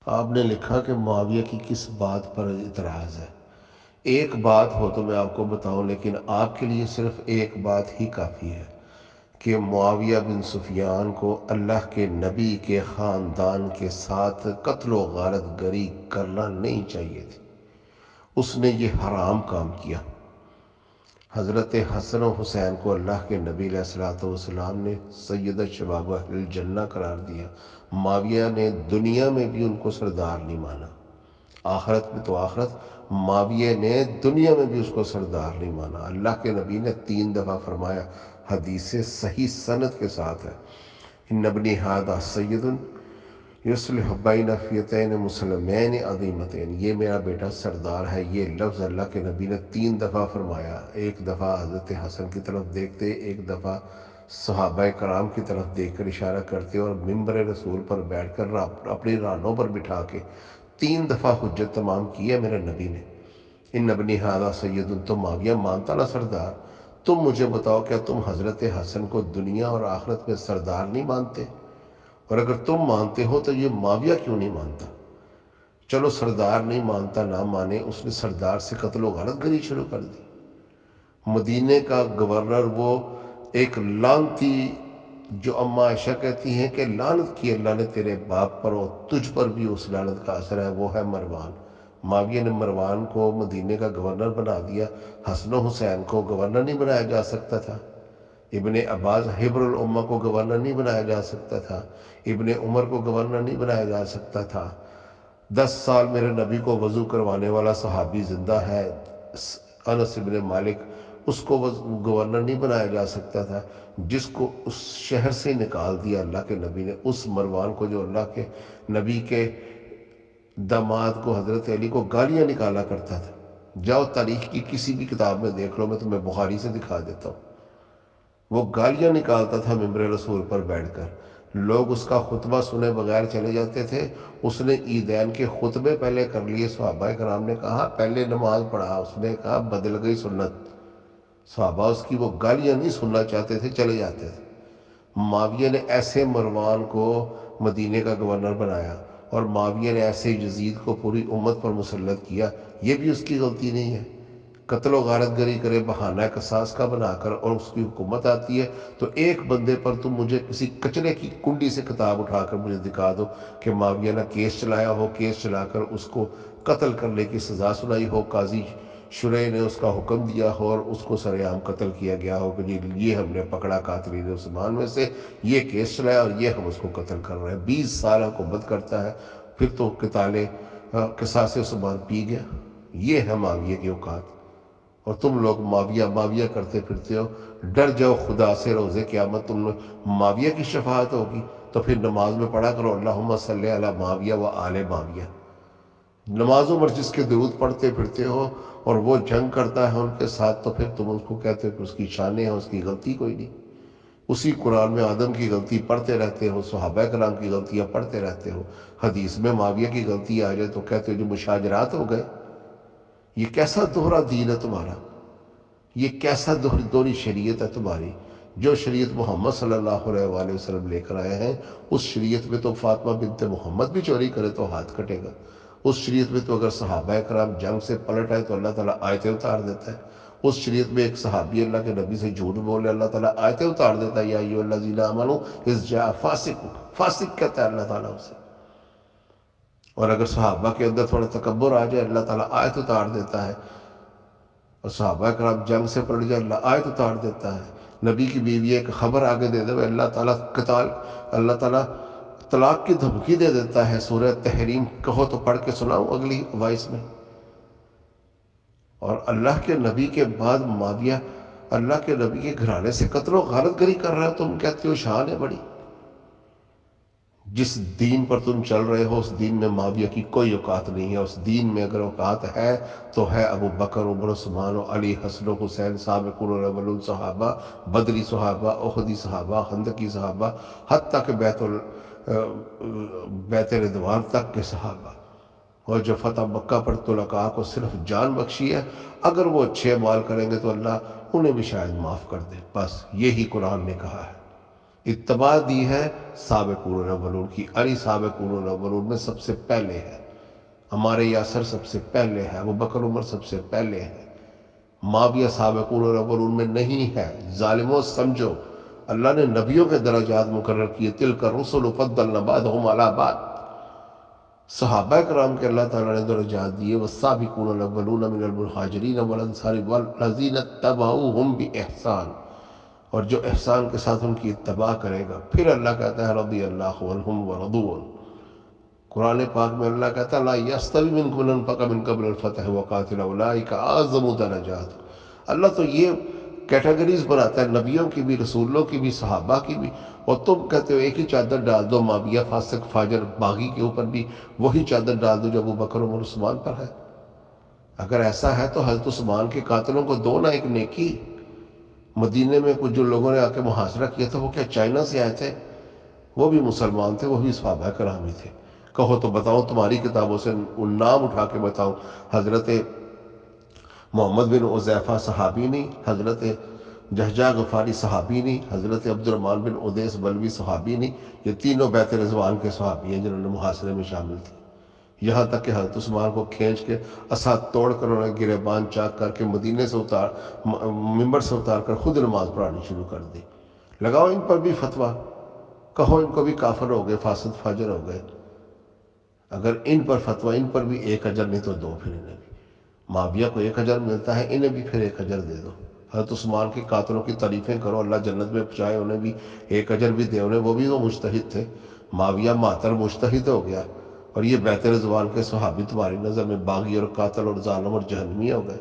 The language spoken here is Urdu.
آپ نے لکھا کہ معاویہ کی کس بات پر اعتراض ہے؟ ایک بات ہو تو میں آپ کو بتاؤں، لیکن آپ کے لیے صرف ایک بات ہی کافی ہے کہ معاویہ بن سفیان کو اللہ کے نبی کے خاندان کے ساتھ قتل و غارت گری کرنا نہیں چاہیے تھی۔ اس نے یہ حرام کام کیا۔ حضرت حسن و حسین کو اللہ کے نبی علیہ الصلوۃ والسلام نے سید شباب اہل الجنہ قرار دیا۔ معاویہ نے دنیا میں بھی ان کو سردار نہیں مانا، آخرت میں تو آخرت، معاویہ نے دنیا میں بھی اس کو سردار نہیں مانا۔ اللہ کے نبی نے 3 دفعہ فرمایا، حدیث صحیح سند کے ساتھ ہے، ان ابنی ھذا سید یصلح بین فئتین مسلمین عظیمتین، یہ میرا بیٹا سردار ہے۔ یہ لفظ اللہ کے نبی نے 3 دفعہ فرمایا، ایک دفعہ حضرت حسن کی طرف دیکھتے، ایک دفعہ صحابہ کرام کی طرف دیکھ کر اشارہ کرتے، اور ممبر رسول پر بیٹھ کر اپنی رانوں پر بٹھا کے 3 دفعہ حجت تمام کی ہے میرے نبی نے۔ ان ابنی ھذا سید، تو معاویہ مانتا نا سردار؟ تم مجھے بتاؤ، کیا تم حضرت حسن کو دنیا اور آخرت میں سردار نہیں مانتے؟ اور اگر تم مانتے ہو تو یہ معاویہ کیوں نہیں مانتا؟ چلو سردار نہیں مانتا، نہ مانے، اس نے سردار سے قتل و غارت گری شروع کر دی۔ مدینے کا گورنر، وہ ایک لعنتی، جو اما عائشہ کہتی ہیں کہ لعنت کی اللہ نے تیرے باپ پر، اور تجھ پر بھی اس لعنت کا اثر ہے، وہ ہے مروان۔ معاویہ نے مروان کو مدینے کا گورنر بنا دیا۔ حسن و حسین کو گورنر نہیں بنایا جا سکتا تھا؟ ابن عباس حبر الامہ کو گورنر نہیں بنایا جا سکتا تھا؟ ابن عمر کو گورنر نہیں بنایا جا سکتا تھا؟ 10 سال میرے نبی کو وضو کروانے والا صحابی زندہ ہے، انس ابن مالک، اس کو گورنر نہیں بنایا جا سکتا تھا؟ جس کو اس شہر سے نکال دیا اللہ کے نبی نے، اس مروان کو جو اللہ کے نبی کے داماد کو، حضرت علی کو گالیاں نکالا کرتا تھا۔ جاؤ تاریخ کی کسی بھی کتاب میں دیکھ لو، میں تمہیں بخاری سے دکھا دیتا ہوں۔ وہ گالیاں نکالتا تھا ممبر رسول پر بیٹھ کر، لوگ اس کا خطبہ سنے بغیر چلے جاتے تھے۔ اس نے عیدین کے خطبے پہلے کر لیے، صحابہ کرام نے کہا پہلے نماز پڑھا، اس نے کہا بدل گئی سنت۔ صحابہ اس کی وہ گالیاں نہیں سننا چاہتے تھے، چلے جاتے تھے۔ معاویہ نے ایسے مروان کو مدینے کا گورنر بنایا، اور معاویہ نے ایسے یزید کو پوری امت پر مسلط کیا، یہ بھی اس کی غلطی نہیں ہے؟ قتل و غارت گری کرے بہانہ قصاص کا بنا کر، اور اس کی حکومت آتی ہے تو ایک بندے پر تم مجھے کسی کچرے کی کنڈی سے کتاب اٹھا کر مجھے دکھا دو کہ معاویہ نے کیس چلایا ہو، کیس چلا کر اس کو قتل کرنے کی سزا سنائی ہو، قاضی شرح نے اس کا حکم دیا ہو اور اس کو سر عام قتل کیا گیا ہو کہ جی یہ ہم نے پکڑا قاتلین عثمان میں سے، یہ کیس چلایا اور یہ ہم اس کو قتل کر رہے ہیں۔ 20 سال حکومت کرتا ہے، پھر تو قصاص عثمان پی گیا۔ یہ ہے معاویہ کی اوقات، اور تم لوگ معاویہ معاویہ کرتے پھرتے ہو۔ ڈر جاؤ خدا سے، روز قیامت تم معاویہ کی شفاعت ہوگی تو پھر نماز میں پڑھا کرو اللہم صلی علی معاویہ و آل معاویہ۔ نمازوں پر جس کے درود پڑھتے پھرتے ہو اور وہ جنگ کرتا ہے ان کے ساتھ، تو پھر تم اس کو کہتے ہو کہ اس کی شانیں ہیں، اس کی غلطی کوئی نہیں۔ اسی قرآن میں آدم کی غلطی پڑھتے رہتے ہو، صحابہ کرام کی غلطیاں پڑھتے رہتے ہو، حدیث میں معاویہ کی غلطی آ جائے تو کہتے ہو جو مشاجرات ہو گئے۔ یہ کیسا دوہرا دین ہے تمہارا؟ یہ کیسا دوہری شریعت ہے تمہاری؟ جو شریعت محمد صلی اللہ علیہ وآلہ وسلم لے کر آئے ہیں، اس شریعت میں تو فاطمہ بنت محمد بھی چوری کرے تو ہاتھ کٹے گا۔ اس شریعت میں تو اگر صحابہ کرام جنگ سے پلٹ آئے تو اللہ تعالیٰ آیتیں اتار دیتا ہے۔ اس شریعت میں ایک صحابی اللہ کے نبی سے جھوٹ بولے، اللہ تعالیٰ آیتیں اتار دیتا ہے، یا ایھا الذین آمنوا اذ جاء فاسق، فاسق کہتا ہے اللہ تعالیٰ اسے۔ اور اگر صحابہ کے اندر تھوڑا تکبر آ جائے، اللہ تعالیٰ آیت اتار دیتا ہے، اور صحابہ کرام جنگ سے پلٹ جائے، اللہ آیت اتار دیتا ہے۔ نبی کی بیوی ایک خبر آگے دے دے، اللہ تعالیٰ طلاق کی دھمکی دے دیتا ہے۔ سورہ تحریم کہو تو پڑھ کے سناؤں اگلی وائس میں۔ اور اللہ کے نبی کے بعد معاویہ اللہ کے نبی کے گھرانے سے قتل و غارت گری کر رہا ہے، تم کہتے ہو شان ہے بڑی۔ جس دین پر تم چل رہے ہو اس دین میں معاویہ کی کوئی اوقات نہیں ہے۔ اس دین میں اگر اوقات ہے تو ہے ابو بکر، عمر، عثمان و علی، حسن و حسین، سابقون الاولون صحابہ، بدری صحابہ، احدی صحابہ، خندقی صحابہ، حتیٰ کہ بیت رضوان تک کے صحابہ۔ اور جو فتح مکہ پر طلقاء کو صرف جان بخشی ہے، اگر وہ اچھے اعمال کریں گے تو اللہ انہیں بھی شاید معاف کر دے۔ بس یہی قرآن نے کہا ہے۔ اتباع دی ہے سابقون الاولون کی، علی سابقون الاولون میں سب سے پہلے ہے، ہمارے یاسر سب سے پہلے ہے، ابو بکر عمر سب سے پہلے ہے، معاویہ سابقون الاولون میں نہیں ہے۔ ظالموں سمجھو، اللہ نے نبیوں کے درجات مقرر کیے، تلک الرسل فضلنا بعضهم علی بعض، صحابہ کرام کے اللہ تعالیٰ نے درجات دیے، والسابقون الاولون من المہاجرین والانصار والذین اتبعوہم بإحسان، اور جو احسان کے ساتھ ان کی اتباع کرے گا۔ پھر اللہ کہتا ہے رضی اللہ عنہم ورضوا عنہ، قرآن پاک میں اللہ کہتا ہے لا یستوی منکم من انفق من قبل الفتح وقاتل اولئک اعظم درجات۔ اللہ تو یہ کیٹیگریز بناتا ہے، نبیوں کی بھی، رسولوں کی بھی، صحابہ کی بھی، اور تم کہتے ہو ایک ہی چادر ڈال دو معاویہ فاسق فاجر باغی کے اوپر بھی وہی چادر ڈال دو جو ابو بکر عمر عثمان پر ہے۔ اگر ایسا ہے تو حضرت عثمان کے قاتلوں کو دو نہ ایک نیکی۔ مدینے میں کچھ جو لوگوں نے آ کے محاصرہ کیا تھا وہ کیا چائنا سے آئے تھے؟ وہ بھی مسلمان تھے، وہ بھی صحابہ کرام ہی تھے۔ کہو تو بتاؤ، تمہاری کتابوں سے ان نام اٹھا کے بتاؤ، حضرت محمد بن عزیفہ صحابی نہیں، حضرت جہجہ غفاری صحابی نہیں، حضرت عبد الرحمن بن ادیس بلوی صحابی نہیں، یہ تینوں بیت رضوان کے صحابی ہیں جنہوں نے محاصرے میں شامل تھے۔ یہاں تک کہ حضرت عثمان کو کھینچ کے عصا توڑ کر انہوں نے گریبان چاک کر کے مدینے سے ممبر سے اتار کر خود نماز پڑھانی شروع کر دی۔ لگاؤ ان پر بھی فتویٰ، کہو ان کو بھی کافر ہو گئے، فاسد فاجر ہو گئے۔ اگر ان پر فتویٰ، ان پر بھی ایک اجر نہیں تو دو، پھر انہیں بھی معاویہ کو ایک اجر ملتا ہے، انہیں بھی پھر ایک اجر دے دو۔ حضرت عثمان کے قاتلوں کی تعریفیں کرو، اللہ جنت میں پہنچائے، انہیں بھی ایک اجر بھی دے، انہیں وہ بھی وہ مجتہد تھے۔ معاویہ معطر مجتہد ہو گیا، اور یہ بیت رضوان کے صحابی تمہاری نظر میں باغی اور قاتل اور ظالم اور جہنمی ہو گئے۔